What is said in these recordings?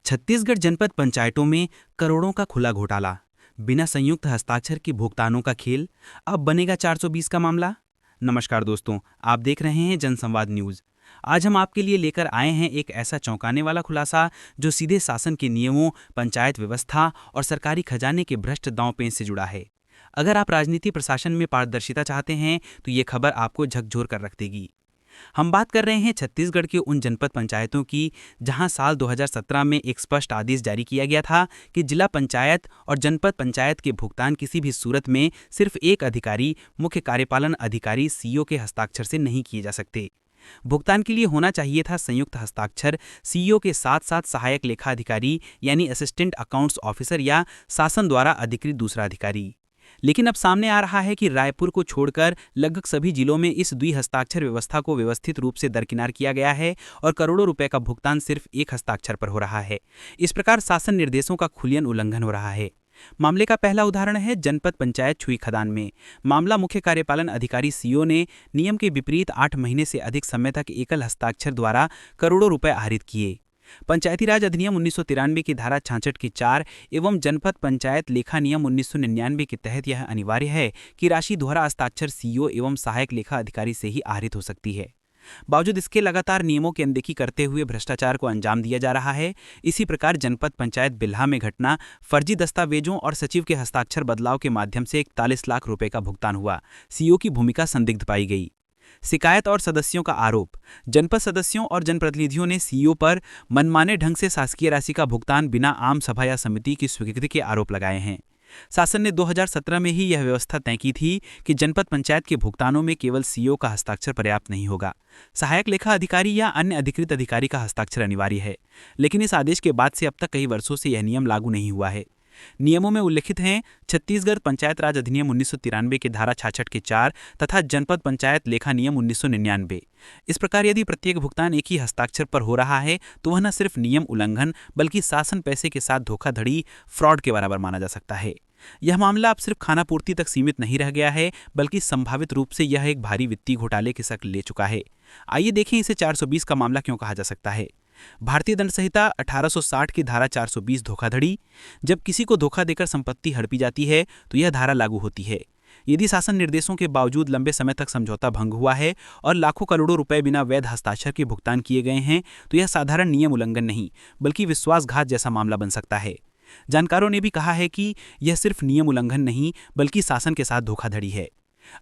छत्तीसगढ़ जनपद पंचायतों में करोड़ों का खुला घोटाला, बिना संयुक्त हस्ताक्षर के भुगतानों का खेल, अब बनेगा 420 का मामला। नमस्कार दोस्तों, आप देख रहे हैं जनसंवाद न्यूज। आज हम आपके लिए लेकर आए हैं एक ऐसा चौंकाने वाला खुलासा जो सीधे शासन के नियमों, पंचायत व्यवस्था और सरकारी खजाने के भ्रष्ट दांव-पेच से जुड़ा है। अगर आप राजनीति प्रशासन में पारदर्शिता चाहते हैं तो ये खबर आपको झकझोर कर रख देगी। हम बात कर रहे हैं छत्तीसगढ़ के उन जनपद पंचायतों की जहां साल 2017 में एक स्पष्ट आदेश जारी किया गया था कि जिला पंचायत और जनपद पंचायत के भुगतान किसी भी सूरत में सिर्फ एक अधिकारी, मुख्य कार्यपालन अधिकारी सीईओ के हस्ताक्षर से नहीं किए जा सकते। भुगतान के लिए होना चाहिए था संयुक्त हस्ताक्षर सीईओ के साथ साथ सहायक लेखा अधिकारी यानी असिस्टेंट अकाउंट्स ऑफिसर या शासन द्वारा अधिकृत दूसरा अधिकारी। लेकिन अब सामने आ रहा है कि रायपुर को छोड़कर लगभग सभी जिलों में इस द्वि-हस्ताक्षर व्यवस्था को व्यवस्थित रूप से दरकिनार किया गया है और करोड़ों रुपए का भुगतान सिर्फ एक हस्ताक्षर पर हो रहा है। इस प्रकार शासन निर्देशों का खुलियन उल्लंघन हो रहा है। मामले का पहला उदाहरण है जनपद पंचायत छुईखदान में। मामला मुख्य कार्यपालन अधिकारी सीईओ ने नियम के विपरीत 8 महीने से अधिक समय तक एकल हस्ताक्षर द्वारा करोड़ों रुपए आहरित किए। पंचायती राज अधिनियम 1993 की धारा 66 की 4 एवं जनपद पंचायत लेखा नियम 1999 के तहत यह अनिवार्य है कि राशि दोहरा हस्ताक्षर सीईओ एवं सहायक लेखा अधिकारी से ही आहरित हो सकती है। बावजूद इसके लगातार नियमों की अनदेखी करते हुए भ्रष्टाचार को अंजाम दिया जा रहा है। इसी प्रकार जनपद पंचायत बिल्हा में घटना, फर्जी दस्तावेजों और सचिव के हस्ताक्षर बदलाव के माध्यम से 41 लाख रुपए का भुगतान हुआ। सीईओ की भूमिका संदिग्ध पाई गई। शिकायत और सदस्यों का आरोप, जनपद सदस्यों और जनप्रतिनिधियों ने सीईओ पर मनमाने ढंग से शासकीय राशि का भुगतान बिना आम सभा या समिति की स्वीकृति के आरोप लगाए हैं। शासन ने 2017 में ही यह व्यवस्था तय की थी कि जनपद पंचायत के भुगतानों में केवल सीईओ का हस्ताक्षर पर्याप्त नहीं होगा, सहायक लेखा अधिकारी या अन्य अधिकृत अधिकारी का हस्ताक्षर अनिवार्य है। लेकिन इस आदेश के बाद से अब तक कई वर्षों से यह नियम लागू नहीं हुआ है। नियमों में उल्लिखित हैं छत्तीसगढ़ पंचायत राज अधिनियम 1993 के धारा 66 के 4 तथा जनपद पंचायत लेखा नियम 1999। इस प्रकार यदि प्रत्येक भुगतान एक ही हस्ताक्षर पर हो रहा है तो वह न सिर्फ नियम उल्लंघन बल्कि शासन पैसे के साथ धोखाधड़ी, फ्रॉड के बराबर माना जा सकता है। यह मामला अब सिर्फ खानापूर्ति तक सीमित नहीं रह गया है बल्कि संभावित रूप से यह एक भारी वित्तीय घोटाले की शक्ल ले चुका है। आइए देखें इसे 420 का मामला क्यों कहा जा सकता है। भारतीय दंड संहिता 1860 की धारा 420 धोखाधड़ी। जब किसी को धोखा देकर संपत्ति हड़पी जाती है तो यह धारा लागू होती है। यदि शासन निर्देशों के बावजूद लंबे समय तक समझौता भंग हुआ है और लाखों करोड़ों रुपए बिना वैध हस्ताक्षर के भुगतान किए गए हैं तो यह साधारण नियम उल्लंघन नहीं बल्कि विश्वासघात जैसा मामला बन सकता है। जानकारों ने भी कहा है कि यह सिर्फ नियम उल्लंघन नहीं बल्कि शासन के साथ धोखाधड़ी है।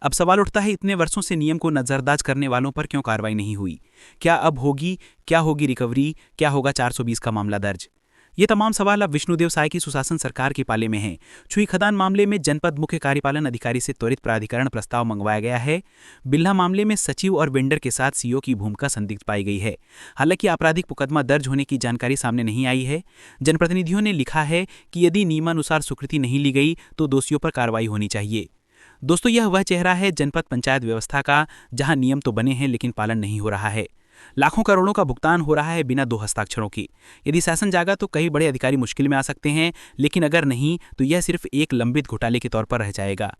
अब सवाल उठता है, इतने वर्षों से नियम को नजरअंदाज करने वालों पर क्यों कार्रवाई नहीं हुई? क्या अब होगी? क्या होगी रिकवरी? क्या होगा 420 का मामला दर्ज? ये तमाम सवाल अब विष्णुदेव साय की सुशासन सरकार के पाले में हैं। छुईखदान मामले में जनपद मुख्य कार्यपालन अधिकारी से त्वरित प्राधिकरण प्रस्ताव मंगवाया गया है। बिल्हा मामले में सचिव और वेंडर के साथ सीईओ की भूमिका संदिग्ध पाई गई है। हालांकि आपराधिक मुकदमा दर्ज होने की जानकारी सामने नहीं आई है। जनप्रतिनिधियों ने लिखा है कि यदि नियमानुसार स्वीकृति नहीं ली गई तो दोषियों पर कार्रवाई होनी चाहिए। दोस्तों, यह वह चेहरा है जनपद पंचायत व्यवस्था का जहां नियम तो बने हैं लेकिन पालन नहीं हो रहा है। लाखों करोड़ों का भुगतान हो रहा है बिना 2 हस्ताक्षरों की। यदि शासन जागा तो कई बड़े अधिकारी मुश्किल में आ सकते हैं, लेकिन अगर नहीं तो यह सिर्फ एक लंबित घोटाले के तौर पर रह जाएगा।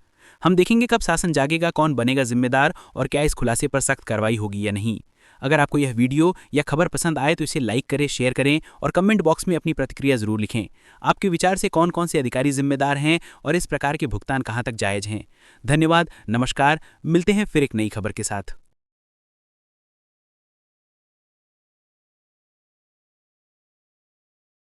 हम देखेंगे कब शासन जागेगा, कौन बनेगा जिम्मेदार और क्या इस खुलासे पर सख्त कार्रवाई होगी या नहीं। अगर आपको यह वीडियो या खबर पसंद आए तो इसे लाइक करें, शेयर करें और कमेंट बॉक्स में अपनी प्रतिक्रिया जरूर लिखें। आपके विचार से कौन कौन से अधिकारी जिम्मेदार हैं और इस प्रकार के भुगतान कहां तक जायज हैं। धन्यवाद, नमस्कार, मिलते हैं फिर एक नई खबर के साथ।